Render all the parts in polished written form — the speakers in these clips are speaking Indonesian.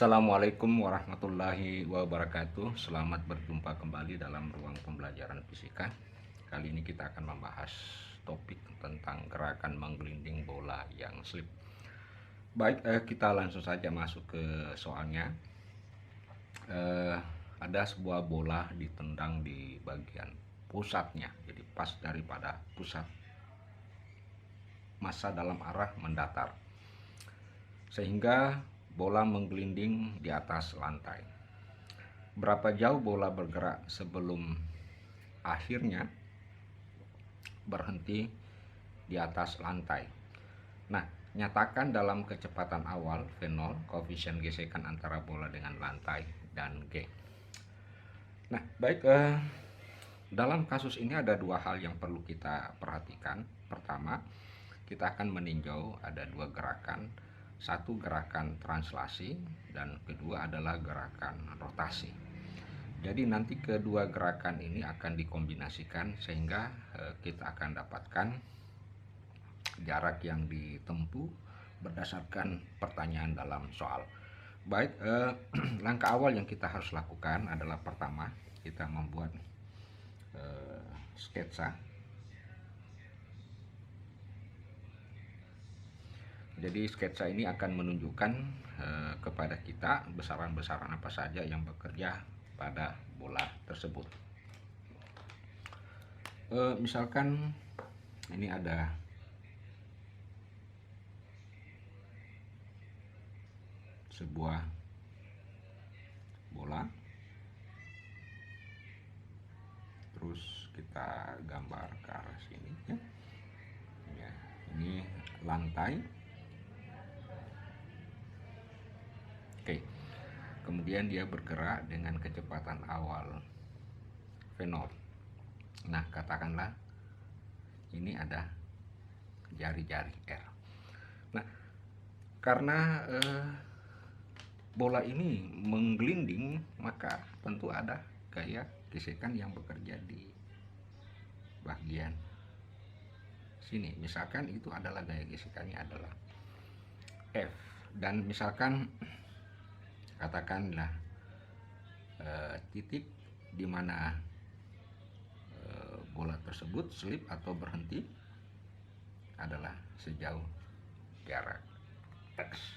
Assalamualaikum warahmatullahi wabarakatuh. Selamat berjumpa kembali dalam ruang pembelajaran fisika. Kali ini kita akan membahas topik tentang gerakan menggelinding bola yang slip. Baik, kita langsung saja masuk ke soalnya. Ada sebuah bola ditendang di bagian pusatnya, jadi pas daripada pusat massa dalam arah mendatar, sehingga bola menggelinding di atas lantai. Berapa jauh bola bergerak sebelum akhirnya berhenti di atas lantai? Nah, nyatakan dalam kecepatan awal V0 koefisien gesekan antara bola dengan lantai dan G. Nah, baik, dalam kasus ini ada dua hal yang perlu kita perhatikan. Pertama, kita akan meninjau ada dua gerakan. Satu gerakan translasi dan kedua adalah gerakan rotasi. Jadi nanti kedua gerakan ini akan dikombinasikan sehingga kita akan dapatkan jarak yang ditempuh berdasarkan pertanyaan dalam soal. Baik, langkah awal yang kita harus lakukan adalah pertama kita membuat sketsa. Jadi sketsa ini akan menunjukkan kepada kita besaran-besaran apa saja yang bekerja pada bola tersebut. Misalkan ini ada sebuah bola, terus kita gambar ke arah sini ya. Ya, ini lantai. Oke, kemudian dia bergerak dengan kecepatan awal V0. Nah, katakanlah ini ada jari-jari R. Nah, karena bola ini menggelinding, maka tentu ada gaya gesekan yang bekerja di bagian sini. Misalkan itu adalah gaya gesekannya adalah F, dan misalkan katakanlah titik di mana bola tersebut slip atau berhenti adalah sejauh jarak X.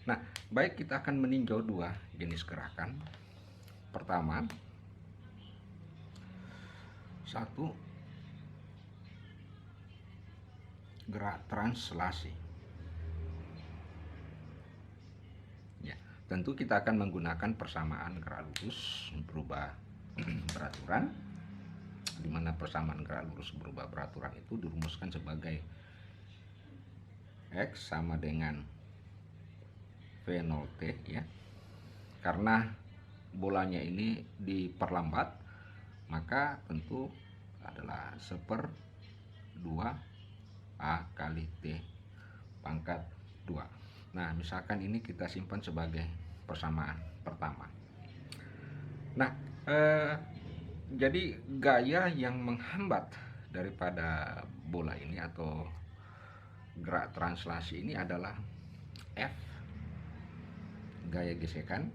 Nah, baik, kita akan meninjau dua jenis gerakan. Pertama, satu gerak translasi. Tentu kita akan menggunakan persamaan gerak lurus berubah beraturan, di mana persamaan gerak lurus berubah beraturan itu dirumuskan sebagai X sama dengan V0T ya. Karena bolanya ini diperlambat, maka tentu adalah 1/2 A kali T pangkat 2. Nah, misalkan ini kita simpan sebagai persamaan pertama. Nah, jadi gaya yang menghambat daripada bola ini atau gerak translasi ini adalah F gaya gesekan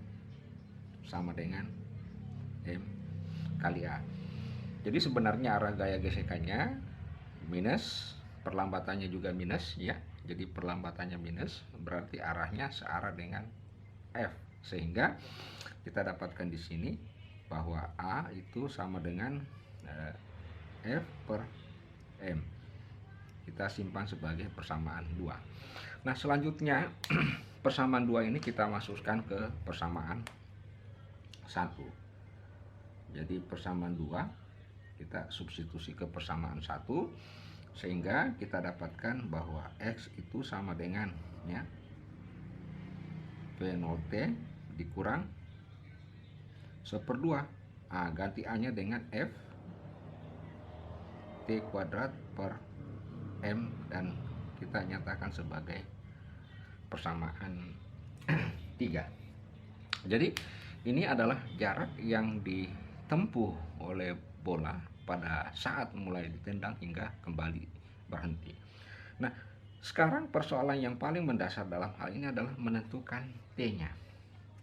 sama dengan M kali A. Jadi sebenarnya arah gaya gesekannya minus, perlambatannya juga minus ya. Jadi perlambatannya minus berarti arahnya searah dengan F, sehingga kita dapatkan di sini bahwa A itu sama dengan F per M. Kita simpan sebagai persamaan 2. Nah, selanjutnya persamaan 2 ini kita masukkan ke persamaan 1. Jadi persamaan 2 kita substitusi ke persamaan 1, sehingga kita dapatkan bahwa X itu sama dengan ya, V0T dikurang 1/2. Ganti A nya dengan F T kuadrat per M, dan kita nyatakan sebagai persamaan 3. Jadi ini adalah jarak yang ditempuh oleh bola pada saat mulai ditendang hingga kembali berhenti. Nah, sekarang persoalan yang paling mendasar dalam hal ini adalah menentukan T-nya.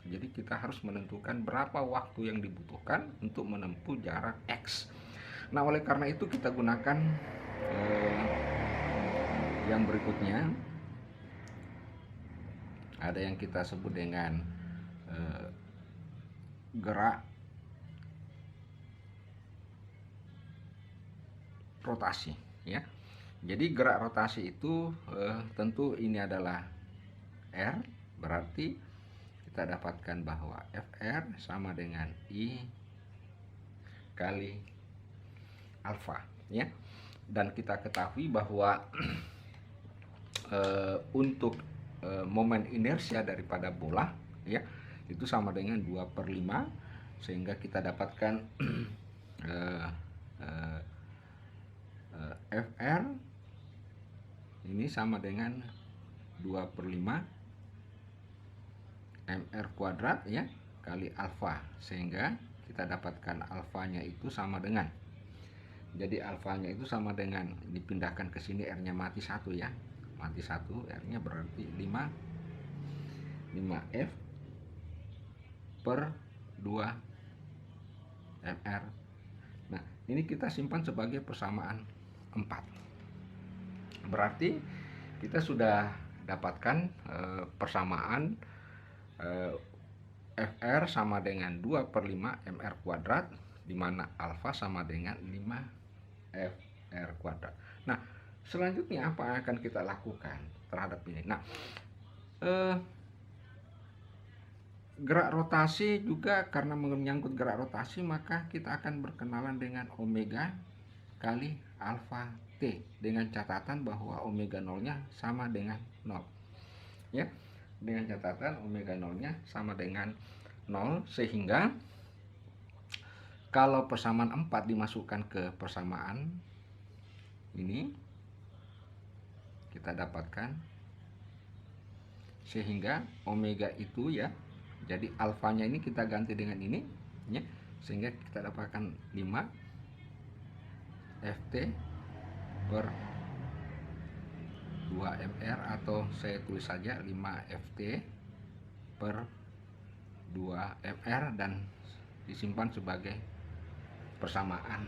Jadi kita harus menentukan berapa waktu yang dibutuhkan untuk menempuh jarak X. Nah, oleh karena itu kita gunakan yang berikutnya. Ada yang kita sebut dengan gerak rotasi, ya. Jadi gerak rotasi itu tentu ini adalah R, berarti kita dapatkan bahwa Fr sama dengan I kali alfa, ya. Dan kita ketahui bahwa untuk momen inersia daripada bola, ya, itu sama dengan 2/5, sehingga kita dapatkan Fr ini sama dengan 2/5 mr kuadrat, ya, kali alfa, sehingga kita dapatkan alfanya itu sama dengan, jadi alfanya itu sama dengan, dipindahkan ke sini R-nya mati 1, ya, mati 1, R-nya berarti 5F per 2 mr. Nah, ini kita simpan sebagai persamaan 4. Berarti kita sudah dapatkan persamaan Fr sama dengan 2/5 mr kuadrat, di mana alfa sama dengan 5 Fr kuadrat. Nah, selanjutnya apa yang akan kita lakukan terhadap ini? Nah, gerak rotasi juga, karena menyangkut gerak rotasi, maka kita akan berkenalan dengan omega kali alfa T, dengan catatan bahwa omega nolnya sama dengan 0, ya, dengan catatan omega nolnya sama dengan 0, sehingga kalau persamaan 4 dimasukkan ke persamaan ini, kita dapatkan, sehingga omega itu, ya, jadi alfanya ini kita ganti dengan ini, ya, sehingga kita dapatkan 5 Ft per 2 mr, atau saya tulis saja 5 Ft per 2 mr, dan disimpan sebagai persamaan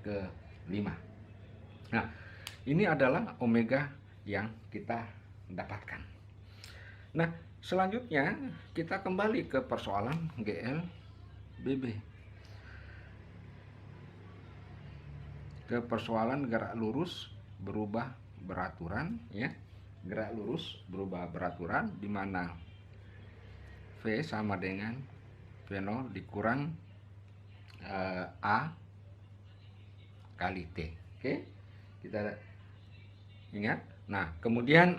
ke-5. Nah, ini adalah omega yang kita dapatkan. Nah, selanjutnya kita kembali ke persoalan GLBB, ke persoalan gerak lurus berubah beraturan, ya, gerak lurus berubah beraturan, di mana V sama dengan V0 dikurang A kali T. Oke, kita ingat. Nah, kemudian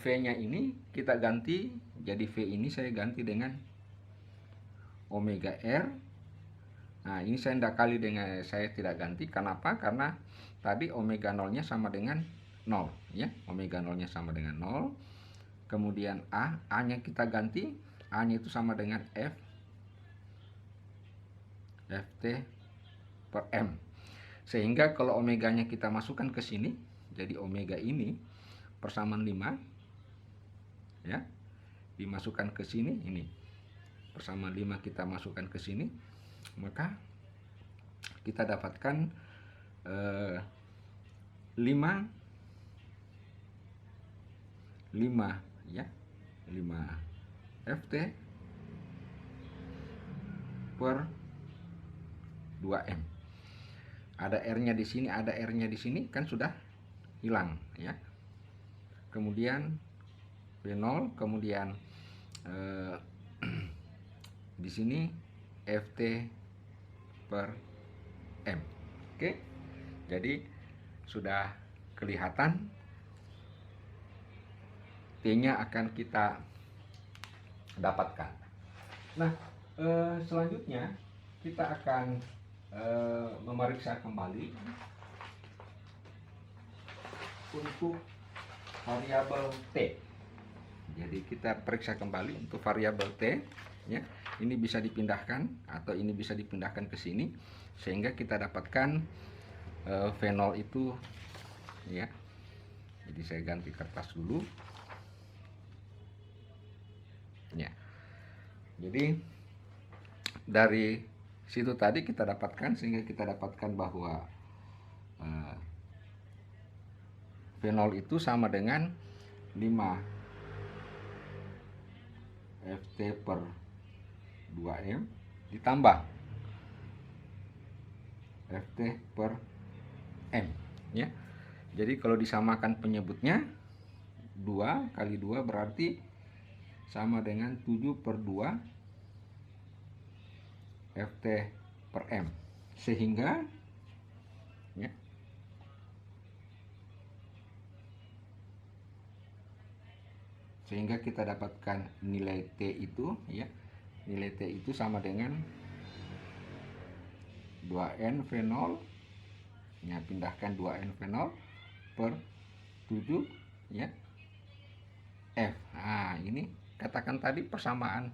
V-nya ini kita ganti, jadi V ini saya ganti dengan omega R. Nah, ini saya tidak kali dengan, saya tidak ganti. Kenapa? Karena tadi omega nolnya sama dengan 0, ya, omega nolnya sama dengan 0. Kemudian A-nya kita ganti, A-nya itu sama dengan Ft per M. Sehingga kalau omeganya kita masukkan ke sini, jadi omega ini persamaan 5, ya, dimasukkan ke sini, ini persamaan 5 kita masukkan ke sini, maka kita dapatkan 5, ya, 5 Ft per 2M. Ada R-nya di sini, ada R-nya di sini, kan sudah hilang, ya. Kemudian V0, kemudian di sini Ft per M. Oke, jadi sudah kelihatan T-nya akan kita dapatkan. Nah, selanjutnya kita akan memeriksa kembali untuk variabel T. Jadi kita periksa kembali untuk variabel T, ya. Ini bisa dipindahkan atau ini bisa dipindahkan ke sini, sehingga kita dapatkan V0 itu, ya. Jadi saya ganti kertas dulu, Jadi dari situ tadi kita dapatkan, sehingga kita dapatkan bahwa fenol itu sama dengan 5 Ft per 2M ditambah Ft per M ya. Jadi kalau disamakan penyebutnya 2 kali 2 berarti sama dengan 7 per 2 Ft per M, sehingga ya, sehingga kita dapatkan nilai T itu ya, nilai T itu sama dengan 2N fenol ya, pindahkan 2N fenol per 7 ya F. Nah, ini katakan tadi persamaan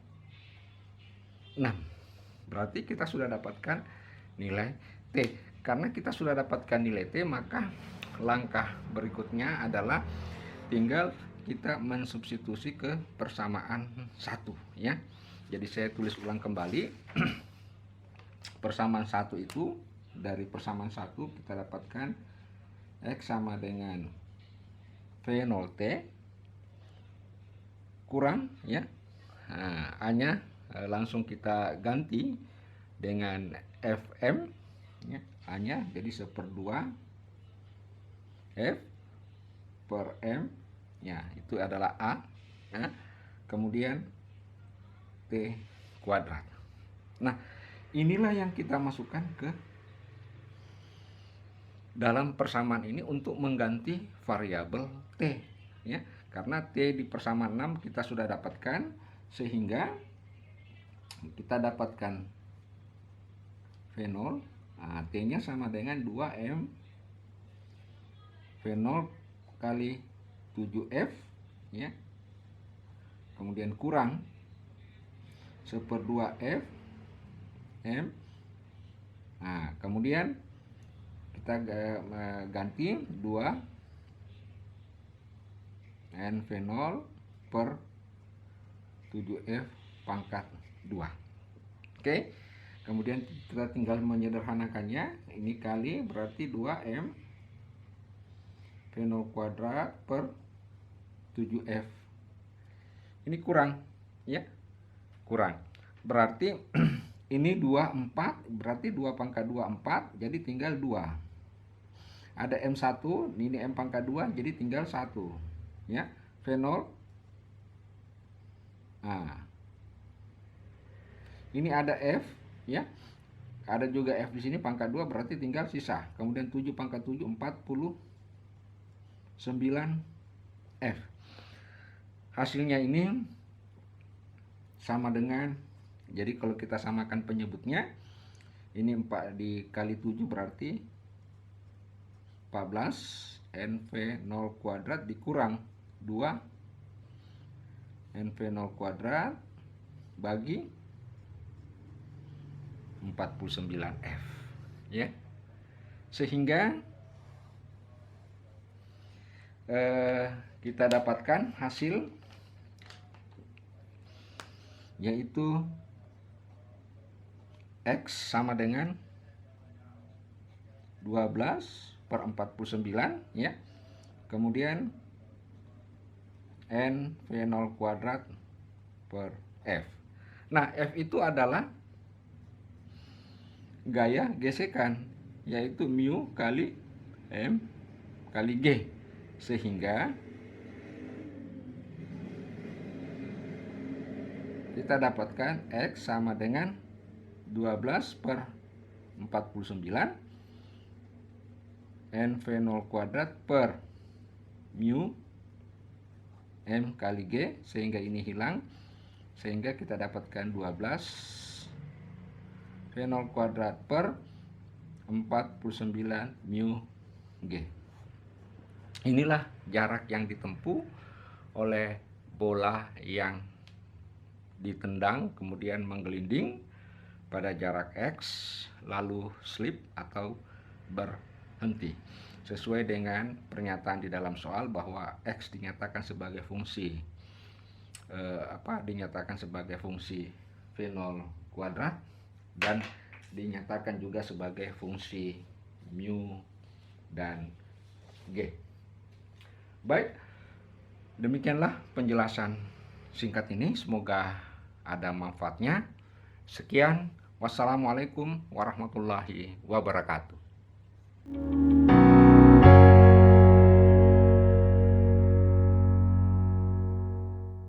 6. Berarti kita sudah dapatkan nilai T. Karena kita sudah dapatkan nilai T, maka langkah berikutnya adalah tinggal kita mensubstitusi ke persamaan 1 ya. Jadi saya tulis ulang kembali. Persamaan 1 itu, dari persamaan 1 kita dapatkan X sama dengan fenol T kurang ya. Nah, A-nya langsung kita ganti dengan Fm ya, A-nya jadi 1/2 F per M ya, itu adalah A ya. Kemudian T kuadrat. Nah, inilah yang kita masukkan ke dalam persamaan ini untuk mengganti variabel T ya. Karena T di persamaan 6 kita sudah dapatkan, sehingga kita dapatkan fenol. Nah, T-nya sama dengan 2M fenol kali 7F ya. Kemudian kurang 1/2 F M. Nah, kemudian kita ganti 2 N fenol per 7F pangkat 2. Oke. Kemudian kita tinggal menyederhanakannya. Ini kali berarti 2M fenol kuadrat per 7F. Ini kurang ya. Kurang. Berarti ini 24, berarti 2 pangkat 2 4, jadi tinggal 2. Ada M1, ini M pangkat 2, jadi tinggal 1 ya, fenol. Nah, ini ada F ya, ada juga F di sini pangkat 2, berarti tinggal sisa. Kemudian 7 pangkat 7 49 F. Hasilnya ini sama dengan, jadi kalau kita samakan penyebutnya, ini 4 dikali 7 berarti 14 NV0 kuadrat dikurang 2 NV0 kuadrat bagi 49F ya. Sehingga kita dapatkan hasil yaitu X sama dengan 12/49 ya. Kemudian N V0 kuadrat per F. Nah, F itu adalah gaya gesekan, yaitu mu kali M kali G. Sehingga kita dapatkan X sama dengan 12/49 N V0 kuadrat per mu M kali G, sehingga ini hilang, sehingga kita dapatkan 12 V0 kuadrat per 49 mu G. Inilah jarak yang ditempuh oleh bola yang ditendang kemudian menggelinding pada jarak X lalu slip atau berhenti, sesuai dengan pernyataan di dalam soal bahwa X dinyatakan sebagai fungsi dinyatakan sebagai fungsi V0 kuadrat dan dinyatakan juga sebagai fungsi mu dan G. Baik, demikianlah penjelasan singkat ini, semoga ada manfaatnya. Sekian, wassalamualaikum warahmatullahi wabarakatuh.